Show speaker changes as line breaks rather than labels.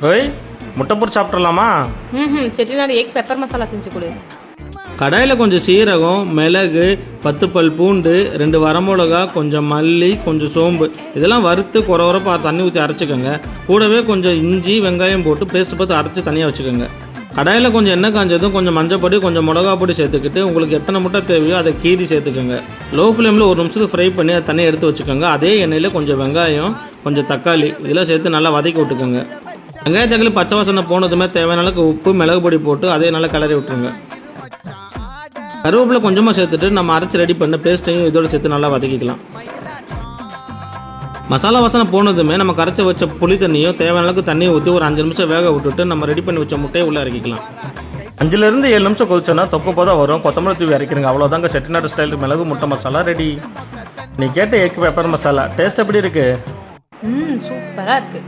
ஓய், முட்டை போட்டு சாப்பிட்றலாமா?
செட்டிநாடு எக் பெப்பர் மசாலா செஞ்சு கொடு.
கடாயில் கொஞ்சம் சீரகம், மிளகு, 10 பல் பூண்டு, 2 வரமிளகா, கொஞ்சம் மல்லி, கொஞ்சம் சோம்பு இதெல்லாம் வறுத்து குறவரப்பாக தண்ணி ஊற்றி அரைச்சிக்கோங்க. கூடவே கொஞ்சம் இஞ்சி வெங்காயம் போட்டு பேஸ்ட் பார்த்து அரைச்சி தனியாக வச்சுக்கோங்க. கடாயில் கொஞ்சம் எண்ணெய் காஞ்சதும் கொஞ்சம் மஞ்சள் பொடி, கொஞ்சம் மிளகா பொடி சேர்த்துக்கிட்டு உங்களுக்கு எத்தனை முட்டை தேவையோ அதை கீறி சேர்த்துக்கோங்க. லோ ஃப்ளேமில் 1 நிமிஷத்துக்கு ஃப்ரை பண்ணி அதை தனியாக எடுத்து வச்சுக்கோங்க. அதே எண்ணெயில் கொஞ்சம் வெங்காயம், கொஞ்சம் தக்காளி இதெல்லாம் சேர்த்து நல்லா வதக்கி விட்டுக்கோங்க. வெங்காய தக்காளி பச்சை வாசனை போனதுமே தேவையான அளவுக்கு உப்பு, மிளகு பொடி போட்டு அதே நல்லா கிளறி விட்டுருங்க. கருவேப்பிலை கொஞ்சமாக சேர்த்துட்டு நம்ம அரைச்சி ரெடி பண்ண பேஸ்ட்டையும் இதோடு சேர்த்து நல்லா வதக்கிக்கலாம். மசாலா வாசனை போனதுமே நம்ம கரைச்சி வச்ச புளி தண்ணியும் தேவையான அளவுக்கு தண்ணியை ஊற்றி ஒரு 5 நிமிஷம் வேக விட்டுட்டு நம்ம ரெடி பண்ணி வச்ச முட்டையை உள்ளே இறக்கிக்கலாம்.
5லேருந்து 7 நிமிஷம் கொதிச்சோன்னா தொப்பை போதான் வரும். கொத்தமல்லி தூவி இறக்கிடுங்க. அவ்வளோதாங்க செட்டிநாடு ஸ்டைலுக்கு மிளகு முட்டை மசாலா ரெடி. நீ கேட்ட எக் பெப்பர் மசாலா டேஸ்ட் எப்படி இருக்கு?
சூப்பராக இருக்குது.